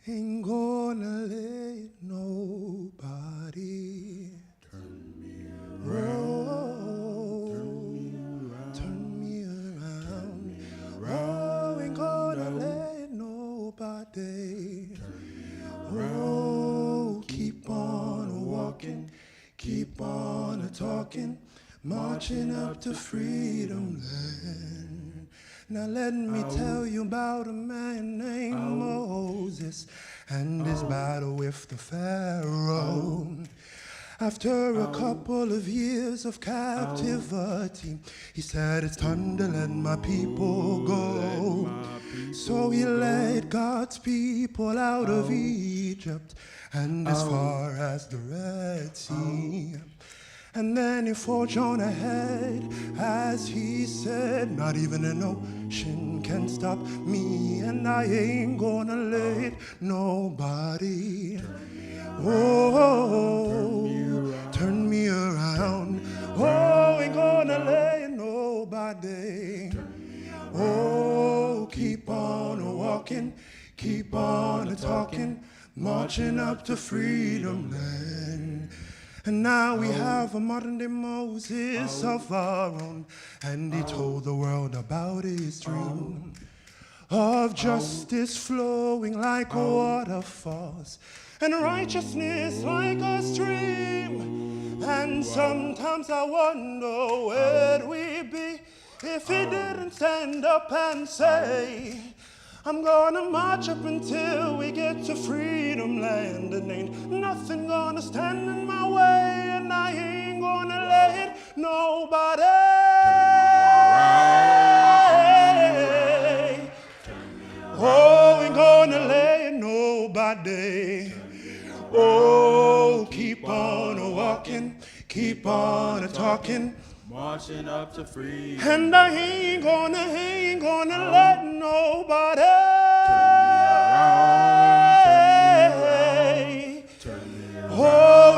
Ain't gonna let nobody turn me around. Oh, ain't gonna let nobody turn me around. Oh, keep on walking, keep on talking, marching up to freedom land. Now let me tell you about a man named Moses and his battle with the Pharaoh. After a couple of years of captivity, he said, it's time to let my people go. So he led God's people out of Egypt and as far as the Red Sea. And then he forged on ahead, as he said, not even an ocean can stop me, and I ain't gonna let nobody turn me around. Oh, ain't gonna let nobody. Oh, keep on walking, keep on talking, marching up to freedom land. And now we have a modern-day Moses of our own, and he told the world about his dream of justice flowing like waterfalls and righteousness like a stream. And sometimes I wonder where'd we be if he didn't stand up and say, I'm gonna march up until we get to freedom land, and ain't nothing gonna stand in my way, and I ain't gonna let nobody ain't gonna let nobody. Oh, keep on walking, keep on talking, Marching up to freedom. and I ain't gonna let nobody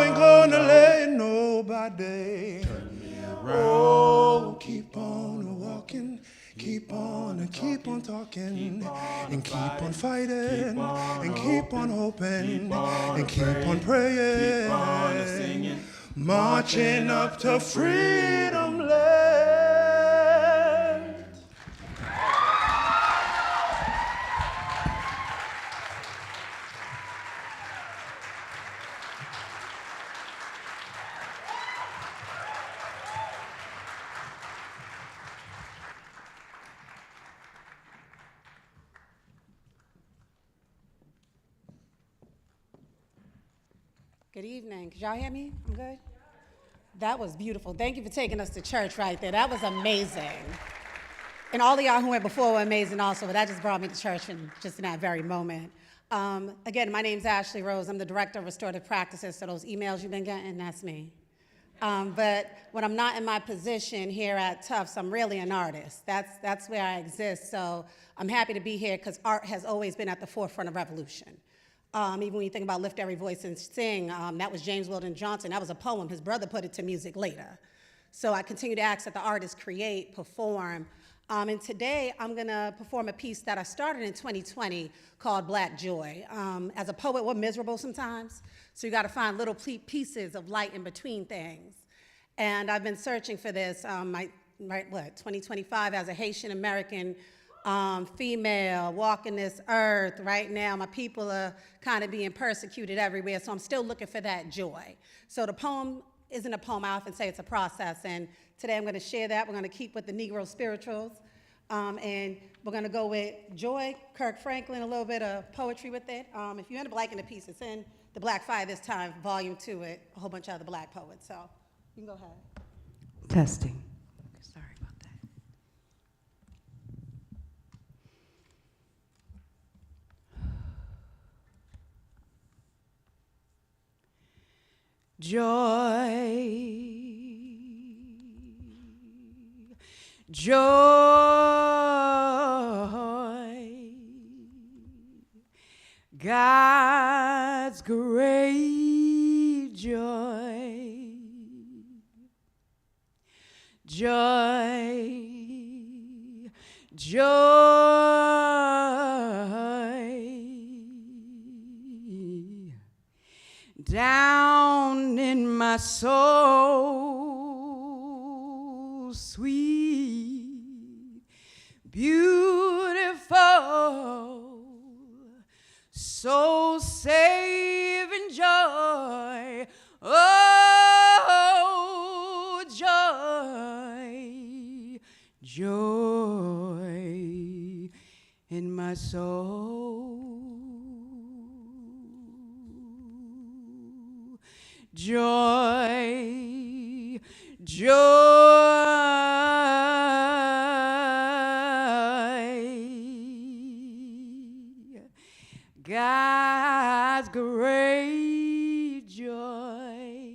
ain't gonna let nobody. Oh, keep on walking, keep on talking, and keep on fighting, and keep on hoping, and keep on praying, keep on singing, marching up to freedom land. Good evening. Could y'all hear me? I'm good? That was beautiful. Thank you for taking us to church right there. That was amazing. And all of y'all who went before were amazing also, but that just brought me to church just in that very moment. Again, my name's Ashley Rose. I'm the Director of Restorative Practices, so those emails you've been getting, that's me. But when I'm not in my position here at Tufts, I'm really an artist. That's where I exist. So I'm happy to be here because art has always been at the forefront of revolution. Even when you think about Lift Every Voice and Sing, that was James Weldon Johnson. That was a poem. His brother put it to music later. So I continue to ask that the artists create, perform, And today I'm going to perform a piece that I started in 2020 called Black Joy. As a poet, we're miserable sometimes, so you got to find little pieces of light in between things. And I've been searching for this, 2025 as a Haitian American female walking this earth. Right now, my people are kind of being persecuted everywhere, so I'm still looking for that joy. So the poem isn't a poem, I often say it's a process, and today I'm going to share that. We're going to keep with the Negro spirituals, and we're going to go with joy, Kirk Franklin, a little bit of poetry with it. If you end up liking the piece, it's in The Black Fire this time, volume 2, with a whole bunch of other black poets, so you can go ahead. Testing. Sorry about that. Joy, joy, God's great joy, joy, joy, down in my soul, sweet, beautiful, soul saving joy, oh, joy, joy in my soul. Joy, joy, God's great joy,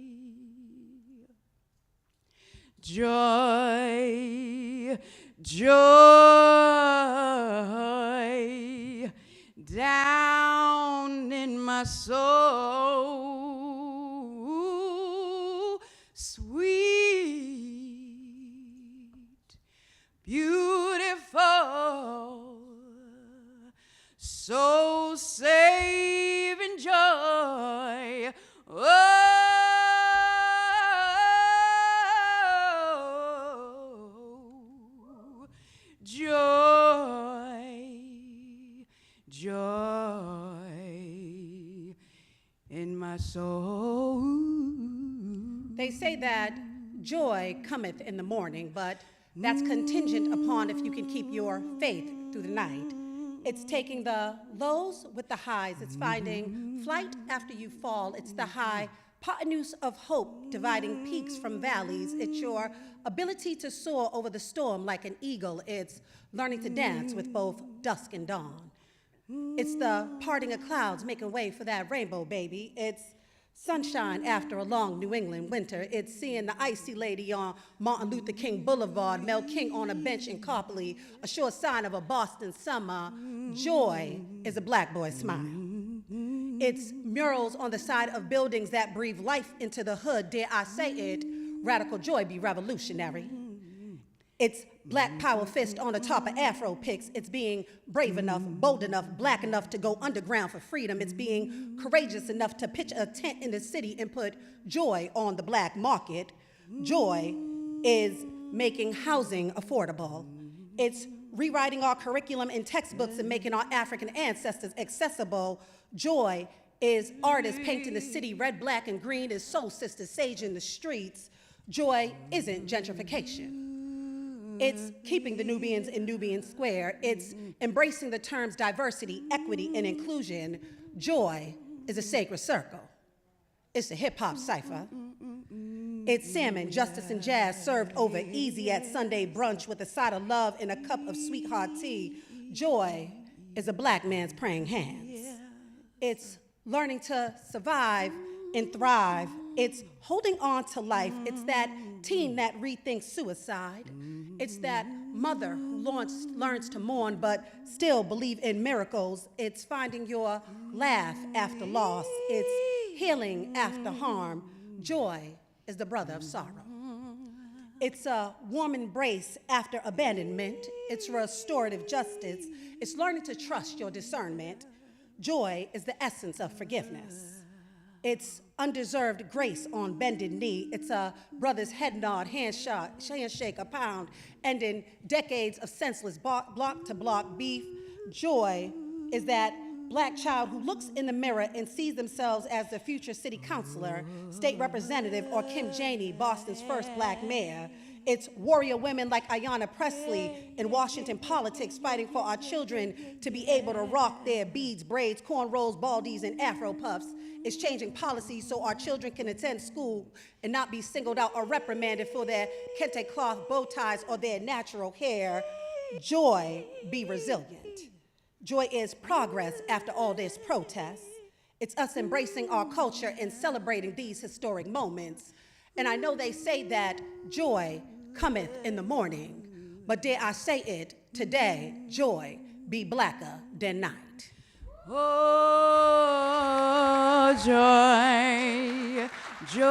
joy, joy, down in my soul. Sweet, beautiful, soul saving joy, oh, joy, joy in my soul. They say that joy cometh in the morning, but that's contingent upon if you can keep your faith through the night. It's taking the lows with the highs. It's finding flight after you fall. It's the hypotenuse of hope, dividing peaks from valleys. It's your ability to soar over the storm like an eagle. It's learning to dance with both dusk and dawn. It's the parting of clouds, making way for that rainbow, baby. It's sunshine after a long New England winter. It's seeing the icy lady on Martin Luther King Boulevard, Mel King on a bench in Copley, a sure sign of a Boston summer. Joy is a black boy's smile. It's murals on the side of buildings that breathe life into the hood. Dare I say it, radical joy be revolutionary. It's black power fist on the top of Afro pics. It's being brave enough, bold enough, black enough to go underground for freedom. It's being courageous enough to pitch a tent in the city and put joy on the black market. Joy is making housing affordable. It's rewriting our curriculum and textbooks and making our African ancestors accessible. Joy is artists painting the city red, black, and green. Is soul sisters saging the streets. Joy isn't gentrification. It's keeping the Nubians in Nubian Square. It's embracing the terms diversity, equity, and inclusion. Joy is a sacred circle. It's a hip-hop cipher. It's salmon, justice, and jazz served over easy at Sunday brunch with a side of love and a cup of sweet hot tea. Joy is a black man's praying hands. It's learning to survive and thrive. It's holding on to life. It's that teen that rethinks suicide. It's that mother who learns to mourn but still believe in miracles. It's finding your laugh after loss. It's healing after harm. Joy is the brother of sorrow. It's a warm embrace after abandonment. It's restorative justice. It's learning to trust your discernment. Joy is the essence of forgiveness. It's undeserved grace on bended knee. It's a brother's head nod, handshake, a pound, ending decades of senseless block-to-block beef. Joy is that Black child who looks in the mirror and sees themselves as the future city councilor, state representative, or Kim Janey, Boston's first Black mayor. It's warrior women like Ayanna Pressley in Washington politics fighting for our children to be able to rock their beads, braids, cornrows, baldies, and afro puffs. It's changing policies so our children can attend school and not be singled out or reprimanded for their kente cloth bow ties or their natural hair. Joy, be resilient. Joy is progress after all this protest. It's us embracing our culture and celebrating these historic moments. And I know they say that joy cometh in the morning, but dare I say it today, joy be blacker than night. Oh, joy, joy,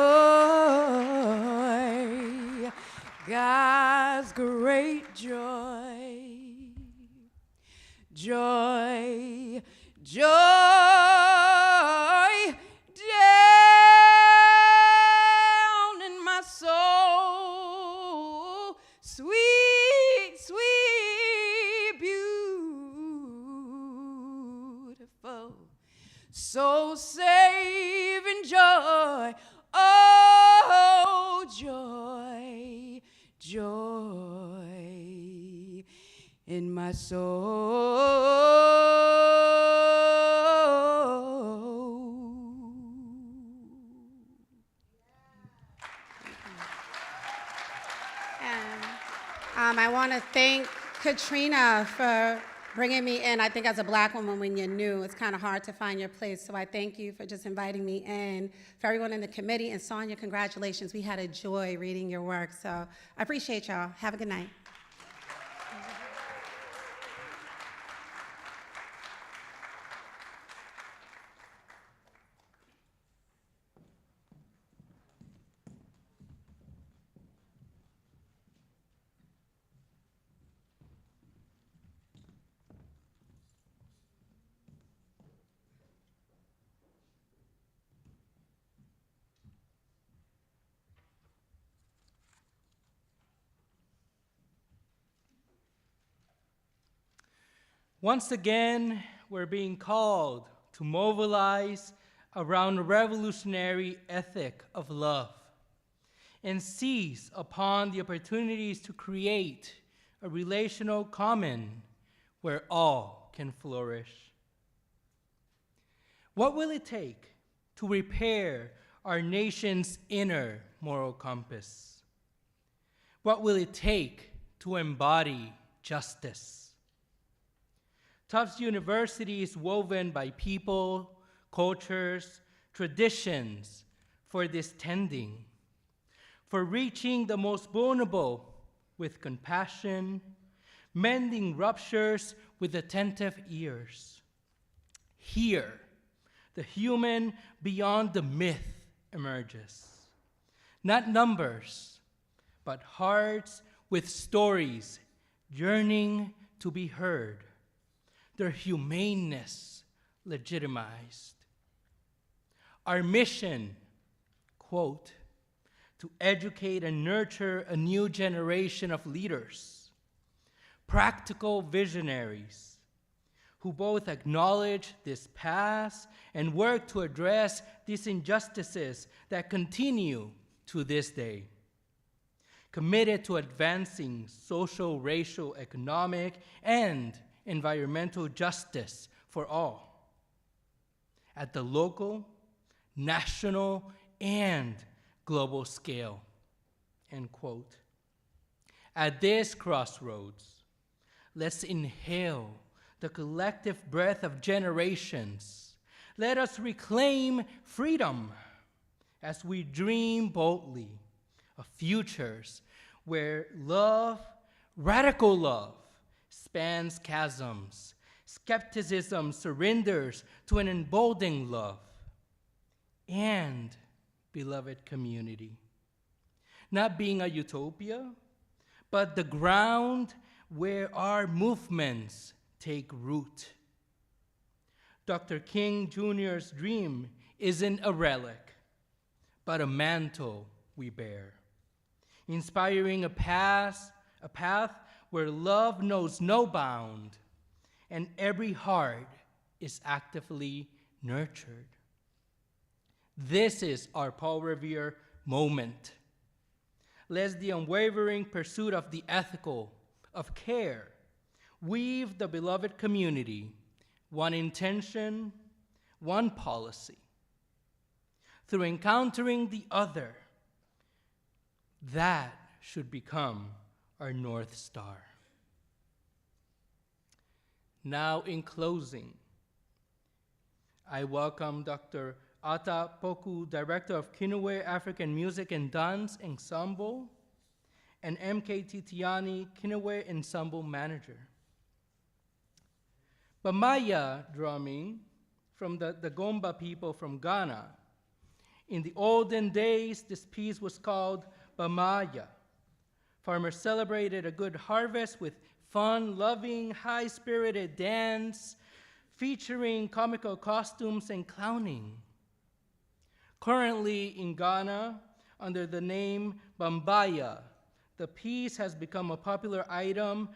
God's great joy. Joy, joy, down in my soul, sweet, sweet, beautiful, so saving joy, oh, joy, joy in my soul. I want to thank Katrina for bringing me in. I think as a Black woman, when you're new, it's kind of hard to find your place. So I thank you for just inviting me in. For everyone in the committee, and Sonia, congratulations. We had a joy reading your work. So I appreciate y'all. Have a good night. Once again, we're being called to mobilize around a revolutionary ethic of love and seize upon the opportunities to create a relational common where all can flourish. What will it take to repair our nation's inner moral compass? What will it take to embody justice? Tufts University is woven by people, cultures, traditions for this tending, for reaching the most vulnerable with compassion, mending ruptures with attentive ears. Here, the human beyond the myth emerges. Not numbers, but hearts with stories yearning to be heard, their humaneness legitimized. Our mission, quote, to educate and nurture a new generation of leaders, practical visionaries, who both acknowledge this past and work to address these injustices that continue to this day. Committed to advancing social, racial, economic, and environmental justice for all at the local, national, and global scale, end quote. At this crossroads, let's inhale the collective breath of generations. Let us reclaim freedom as we dream boldly of futures where love, radical love, spans chasms. Skepticism surrenders to an emboldening love. And, beloved community, not being a utopia, but the ground where our movements take root. Dr. King Jr.'s dream isn't a relic, but a mantle we bear, inspiring a path where love knows no bound and every heart is actively nurtured. This is our Paul Revere moment. Let the unwavering pursuit of the ethical, of care, weave the beloved community, one intention, one policy. Through encountering the other, that should become our North Star. Now, in closing, I welcome Dr. Ata Poku, Director of Kinowe African Music and Dance Ensemble, and M.K. Titiani, Kinowe Ensemble Manager. Bamaya drumming from the Gomba people from Ghana. In the olden days, this piece was called Bamaya. Farmers celebrated a good harvest with fun, loving, high-spirited dance, featuring comical costumes and clowning. Currently in Ghana, under the name Bambaya, the piece has become a popular item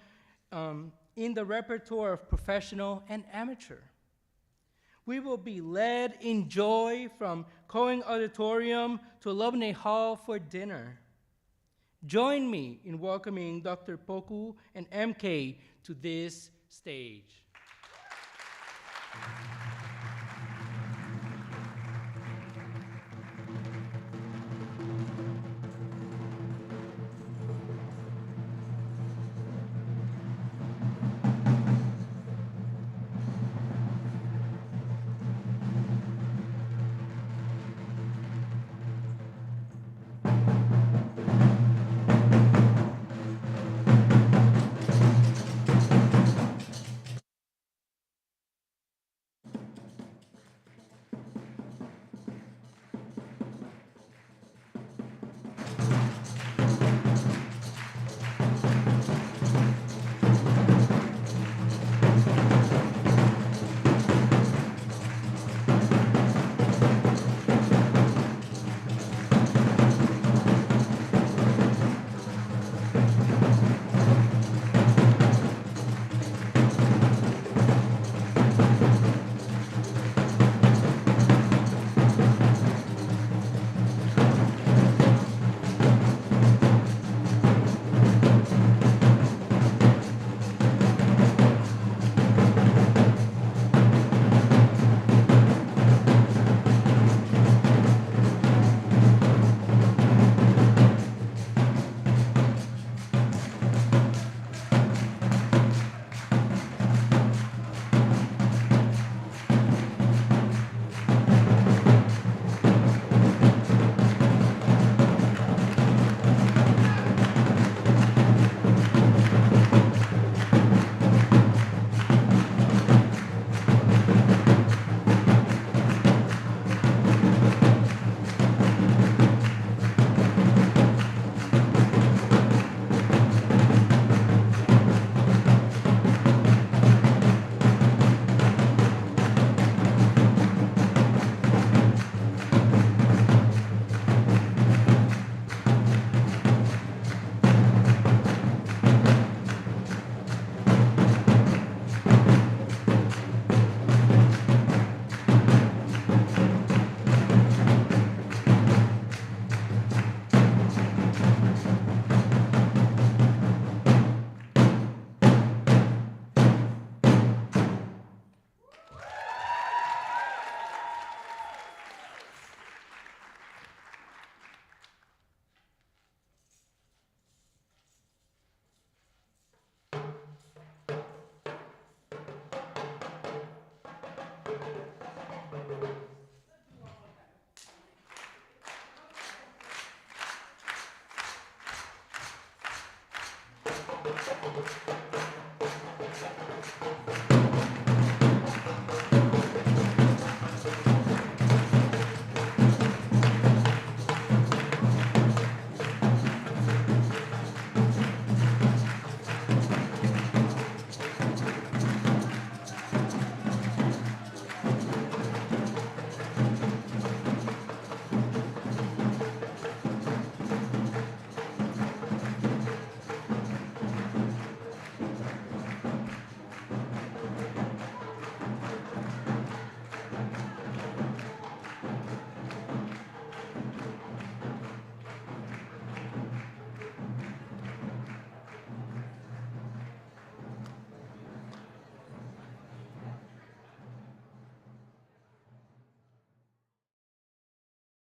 in the repertoire of professional and amateur. We will be led in joy from Cohen Auditorium to Alumni Hall for dinner. Join me in welcoming Dr. Poku and MK to this stage.